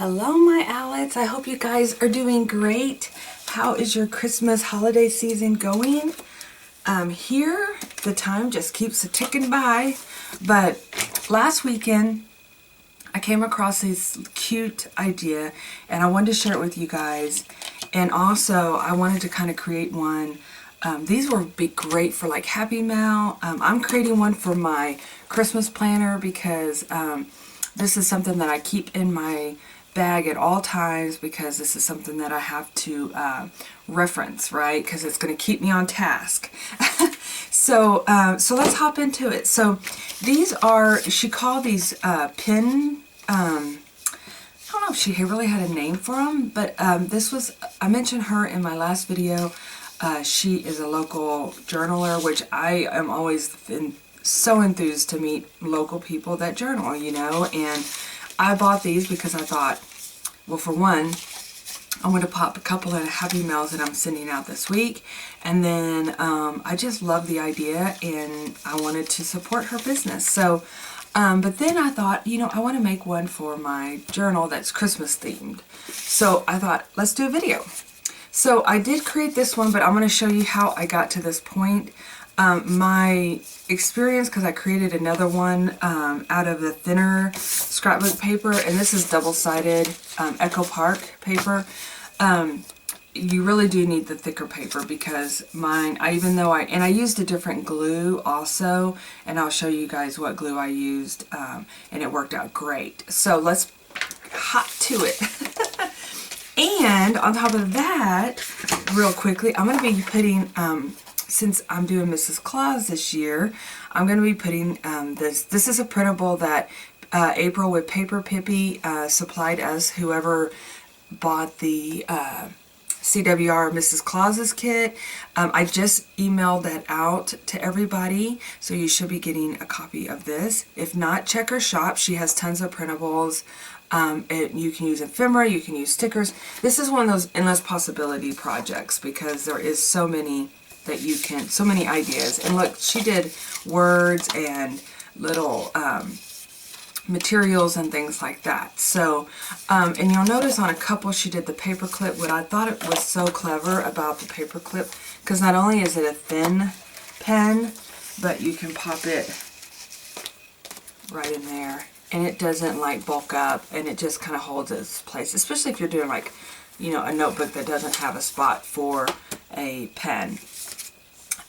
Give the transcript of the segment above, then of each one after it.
Hello my Owlettes, I hope you guys are doing great. How is your Christmas holiday season going? Here, the time just keeps ticking by, but last weekend I came across this cute idea and I wanted to share it with you guys, and also I wanted to kind of create one. These would be great for like Happy Mail. I'm creating one for my Christmas planner because this is something that I keep in my bag at all times because this is something that I have to reference, right? Because it's going to keep me on task. So let's hop into it. So these are, she called these pin, I don't know if she really had a name for them, but this was, I mentioned her in my last video. She is a local journaler, which I am always so enthused to meet local people that journal, you know, and I bought these because I thought, well, for one, I want to pop a couple of Happy Mails that I'm sending out this week, and then I just love the idea and I wanted to support her business. So, but then I thought, you know, I want to make one for my journal that's Christmas themed. So I thought, let's do a video. So I did create this one, but I'm going to show you how I got to this point. My experience, because I created another one out of the thinner scrapbook paper, and this is double-sided Echo Park paper. You really do need the thicker paper because mine, I used a different glue also, and I'll show you guys what glue I used, and it worked out great. So let's hop to it. And on top of that, real quickly, I'm going to be putting, since I'm doing Mrs. Claus this year, I'm going to be putting this. This is a printable that April with Paper Pippi supplied us, whoever bought the CWR Mrs. Claus's kit. I just emailed that out to everybody, so you should be getting a copy of this. If not, check her shop. She has tons of printables. You can use ephemera, you can use stickers. This is one of those endless possibility projects because there is so many that you can, so many ideas. And look, she did words and little materials and things like that. So, and you'll notice on a couple she did the paper clip. What I thought it was so clever about the paper clip, because not only is it a thin pen, but you can pop it right in there. And it doesn't like bulk up, and it just kind of holds its place, especially if you're doing like, you know, a notebook that doesn't have a spot for a pen.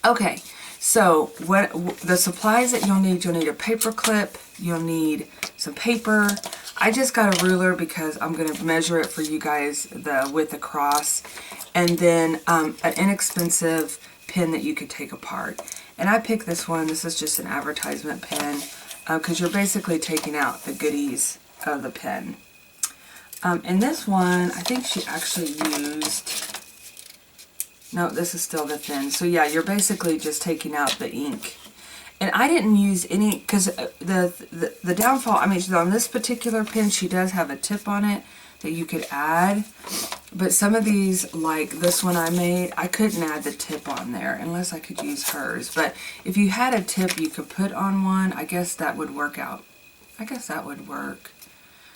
Okay, so what the supplies that you'll need a paper clip, you'll need some paper. I just got a ruler because I'm going to measure it for you guys, the width across, and then an inexpensive pen that you could take apart. And I picked this one. This is just an advertisement pen. Because you're basically taking out the goodies of the pen. And this one, I think she actually used, no, this is still the thin. So yeah, you're basically just taking out the ink. And I didn't use any, because the downfall, I mean, on this particular pen, she does have a tip on it that you could add. But some of these, like this one I made, I couldn't add the tip on there unless I could use hers. But if you had a tip you could put on one, I guess that would work out. I guess that would work.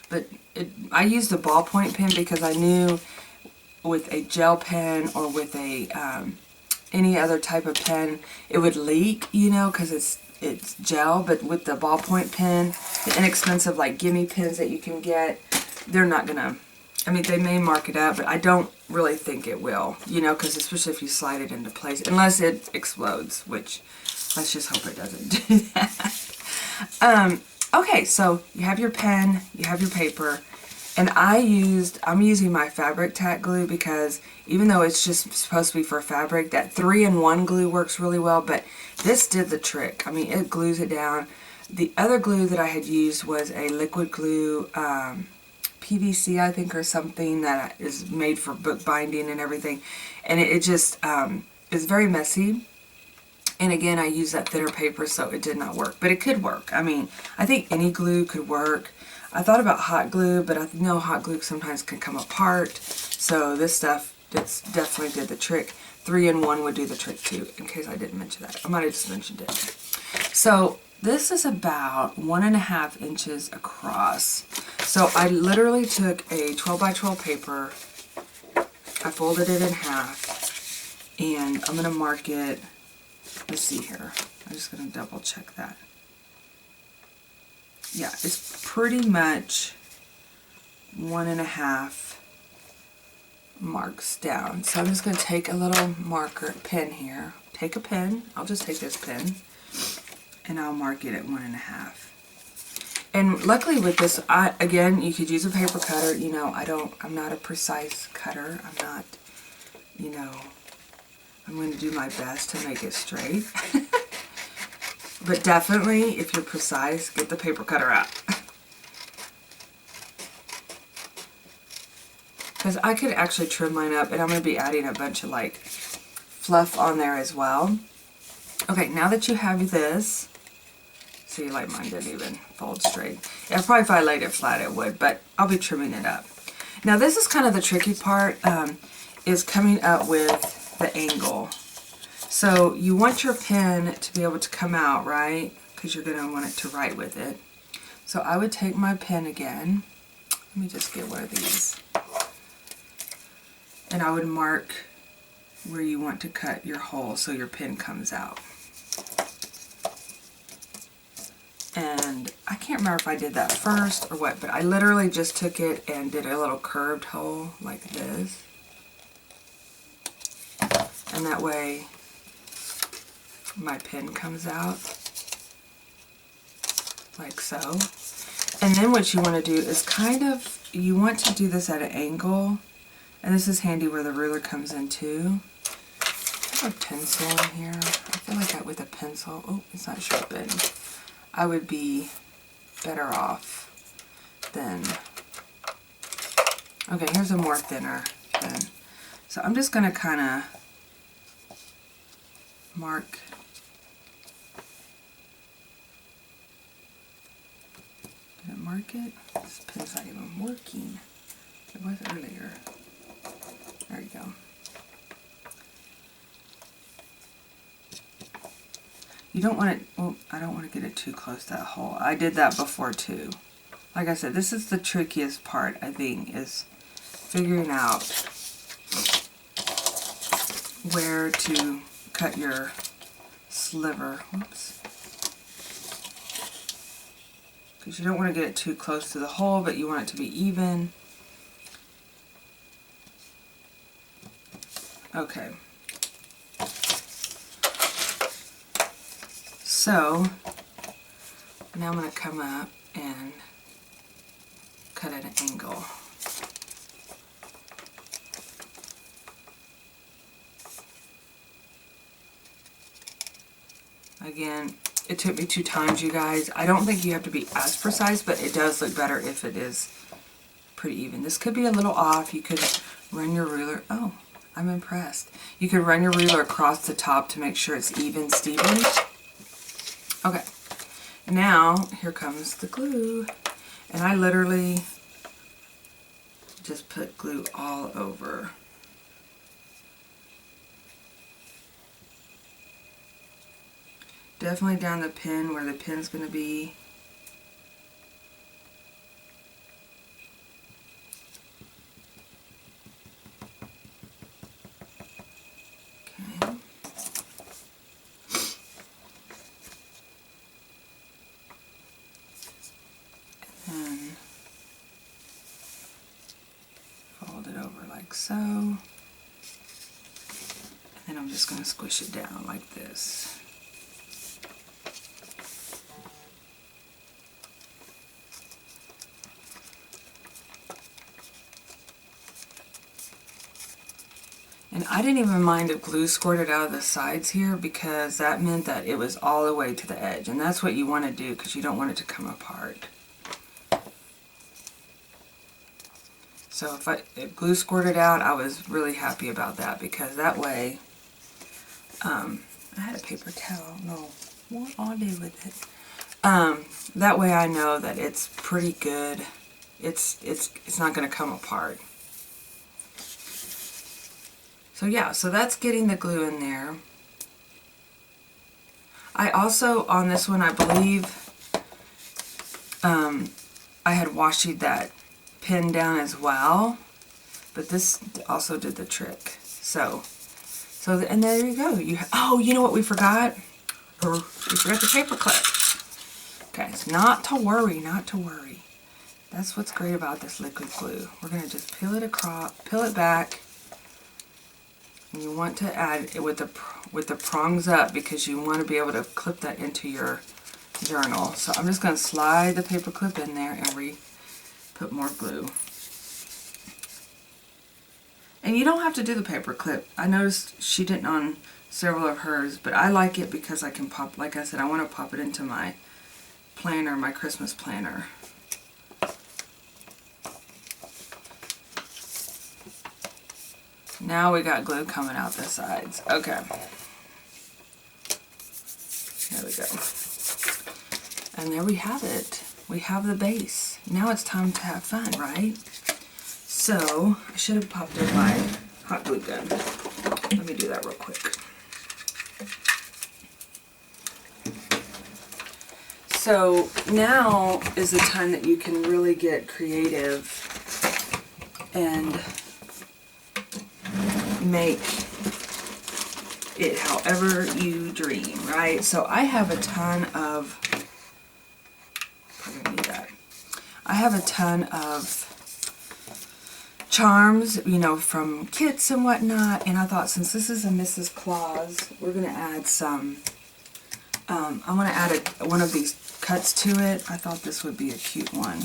But I used a ballpoint pen because I knew with a gel pen or with a any other type of pen, it would leak, you know, because it's gel. But with the ballpoint pen, the inexpensive like gimme pens that you can get, they're not gonna, I mean, they may mark it up, but I don't really think it will, you know, because especially if you slide it into place, unless it explodes, which let's just hope it doesn't do that. Okay, so you have your pen, you have your paper, and I'm using my fabric tack glue because even though it's just supposed to be for fabric, that 3-in-1 glue works really well, but this did the trick. I mean, it glues it down. The other glue that I had used was a liquid glue, PVC, I think, or something that is made for book binding and everything, and it just is very messy. And again, I used that thinner paper, so it did not work, but it could work. I mean, I think any glue could work. I thought about hot glue, but I know hot glue sometimes can come apart, so this stuff definitely did the trick. 3-in-1 would do the trick too, in case I didn't mention that. I might have just mentioned it. So this is about 1.5 inches across. So I literally took a 12 by 12 paper, I folded it in half, and I'm going to mark it, let's see here, I'm just going to double check that. Yeah, it's pretty much 1.5 marks down. So I'm just going to take a little marker pen here. Take a pen. I'll just take this pen and I'll mark it at 1.5. And luckily with this, again, you could use a paper cutter. You know, I'm not a precise cutter. I'm not, you know, I'm going to do my best to make it straight. But definitely, if you're precise, get the paper cutter out. Because I could actually trim mine up, and I'm going to be adding a bunch of like fluff on there as well. Okay, now that you have this, see, like mine didn't even fold straight. Yeah, probably if I laid it flat it would, but I'll be trimming it up. Now this is kind of the tricky part, is coming up with the angle. So you want your pen to be able to come out, right? Because you're going to want it to write with it. So I would take my pen again. Let me just get one of these. And I would mark where you want to cut your hole so your pen comes out. And I can't remember if I did that first or what, but I literally just took it and did a little curved hole like this. And that way my pen comes out like so. And then what you want to do is you want to do this at an angle. And this is handy where the ruler comes in too. I have a pencil in here. I feel like that with a pencil, oh, it's not sharpened. I would be better off than, okay, here's a more thinner pen. So I'm just going to kind of mark. Did it mark it? This pen's not even working. It was earlier. There you go. You don't want it, well, I don't want to get it too close to that hole. I did that before too. Like I said, this is the trickiest part, I think, is figuring out where to cut your sliver. Whoops. Because you don't want to get it too close to the hole, but you want it to be even. Okay. So now I'm going to come up and cut at an angle. Again, it took me 2 times, you guys. I don't think you have to be as precise, but it does look better if it is pretty even. This could be a little off. You could run your ruler. Oh, I'm impressed. You could run your ruler across the top to make sure it's even, Steven. Okay, now here comes the glue, and I literally just put glue all over. Definitely down the pin where the pin's going to be. Okay. And then fold it over like so. And then I'm just going to squish it down like this. And I didn't even mind if glue squirted out of the sides here, because that meant that it was all the way to the edge. And that's what you want to do, because you don't want it to come apart. So if glue squirted out, I was really happy about that, because that way, I had a paper towel. No, what I'll do with it. That way I know that it's pretty good. It's not going to come apart. So yeah, so that's getting the glue in there. I also, on this one, I believe, I had washi that pin down as well, but this also did the trick. And there you go. Oh, you know what we forgot? We forgot the paper clip. Guys, not to worry, not to worry. That's what's great about this liquid glue. We're going to just peel it back. And you want to add it with the prongs up because you want to be able to clip that into your journal. So I'm just going to slide the paper clip in there and put more glue. And you don't have to do the paper clip. I noticed she didn't on several of hers, but I like it because I can pop, like I said, I want to pop it into my planner, my Christmas planner. Now we got glue coming out the sides. Okay. There we go. And there we have it. We have the base. Now it's time to have fun, right? So, I should have popped in my hot glue gun. Let me do that real quick. So, now is the time that you can really get creative and make it however you dream, right? So I have a ton of, pardon me that, I have a ton of charms, you know, from kits and whatnot, and I thought since this is a Mrs. Claus, we're going to add some, I want to add one of these cuts to it. I thought this would be a cute one.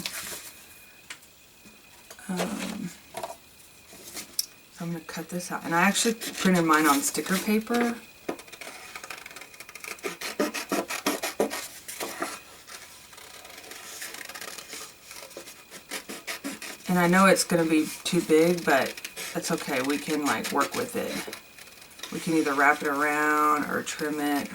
I'm going to cut this out. And I actually printed mine on sticker paper. And I know it's going to be too big, but it's okay. We can like work with it. We can either wrap it around or trim it.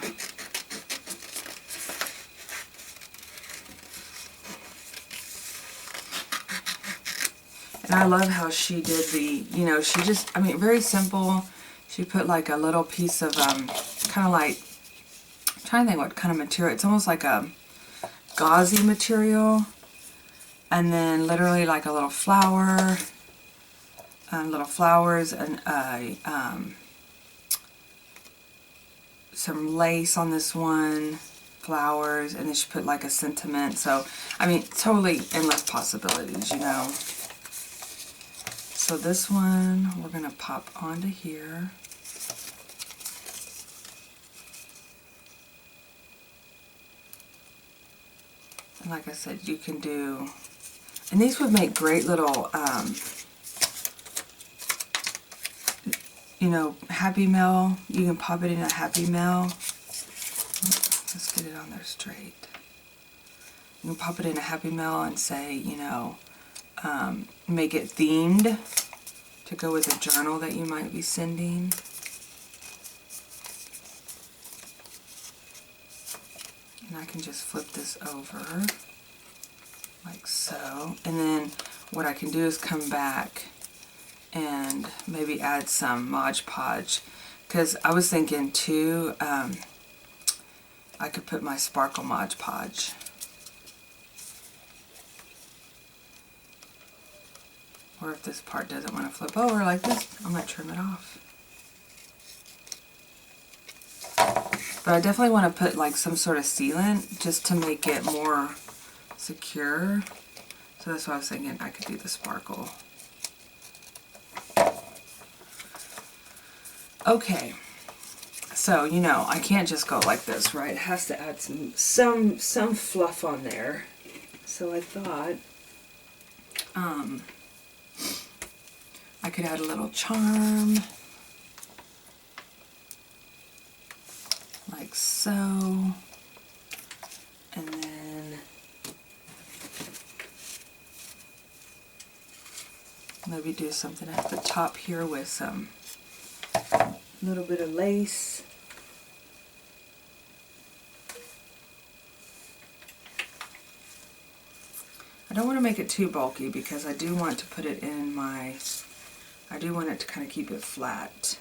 And I love how she did the, you know, she just, I mean, very simple. She put like a little piece of, kind of like, I'm trying to think what kind of material. It's almost like a gauzy material. And then literally like a little flower, little flowers, and some lace on this one, flowers, and then she put like a sentiment. So, I mean, totally endless possibilities, you know. So this one we're going to pop onto here. And like I said, you can do, and these would make great little, you know, Happy Mail. You can pop it in a Happy Mail. Let's get it on there straight. You can pop it in a Happy Mail and say, you know, make it themed to go with a journal that you might be sending. And I can just flip this over like so. And then what I can do is come back and maybe add some Mod Podge. Because I was thinking too, I could put my Sparkle Mod Podge. Or if this part doesn't want to flip over like this, I might trim it off. But I definitely want to put like some sort of sealant just to make it more secure. So that's why I was thinking I could do the sparkle. Okay. So, you know, I can't just go like this, right? It has to add some fluff on there. So I thought, I could add a little charm, like so, and then maybe do something at the top here with some little bit of lace. I don't want to make it too bulky because I do want to put it in my, I do want it to kind of keep it flat.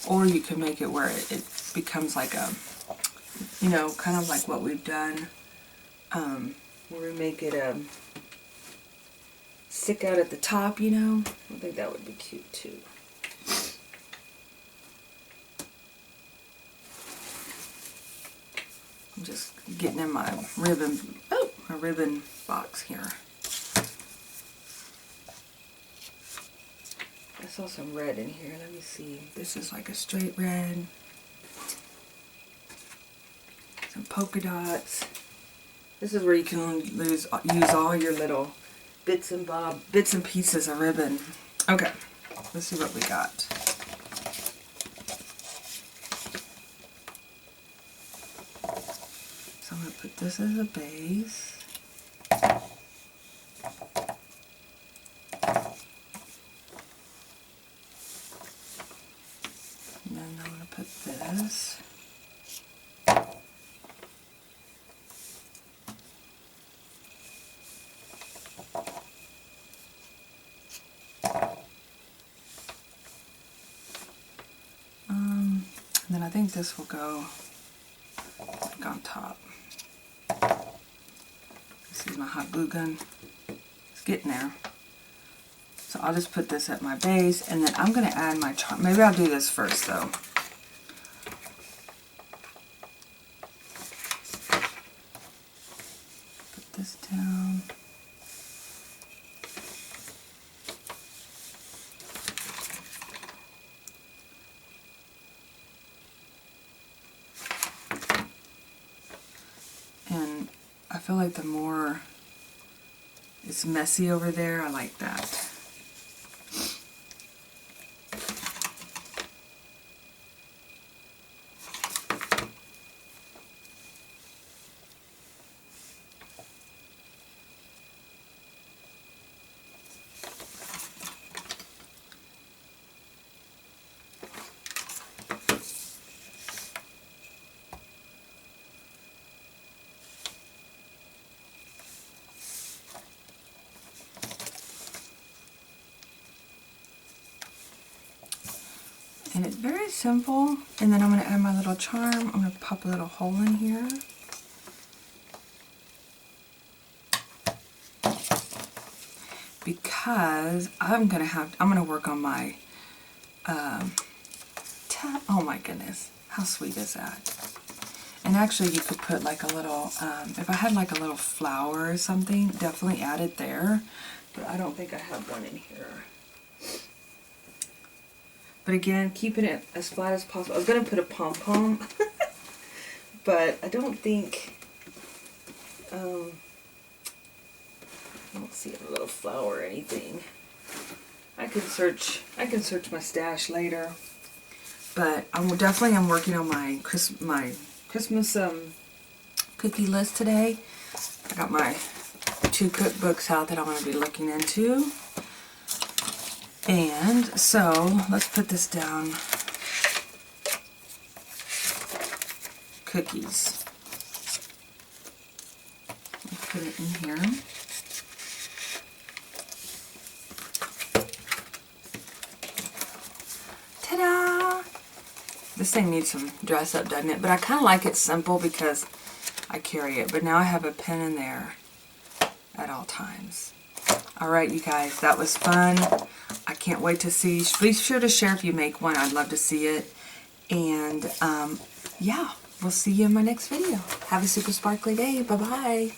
Or you can make it where it becomes like a you know, kind of like what we've done, where we make it stick out at the top, you know. I think that would be cute too. I'm just getting in my ribbon box here. I saw some red in here. Let me see. This is like a straight red. Some polka dots. This is where you can use all your little bits and pieces of ribbon. Okay, let's see what we got. So I'm going to put this as a base. And then I'm going to put this. And then I think this will go like on top. This is my hot glue gun. It's getting there. So I'll just put this at my base, and then I'm going to add my charm. Maybe I'll do this first though. Put this down. And I feel like the more it's messy over there, I like that. And it's very simple. And then I'm going to add my little charm. I'm going to pop a little hole in here. Because I'm going to work on my, oh my goodness, how sweet is that? And actually you could put like a little, if I had like a little flower or something, definitely add it there. But I don't think I have one in here. But again, keeping it as flat as possible. I was going to put a pom-pom, but I don't think, I don't see a little flower or anything. I can search my stash later. But I'm working on my Christmas cookie list today. I got my 2 cookbooks out that I'm going to be looking into. And so, let's put this down. Cookies. Let's put it in here. Ta-da! This thing needs some dress up, doesn't it? But I kind of like it simple because I carry it. But now I have a pen in there at all times. Alright, you guys, that was fun. I can't wait to see. Be sure to share if you make one. I'd love to see it. And, yeah, we'll see you in my next video. Have a super sparkly day. Bye-bye.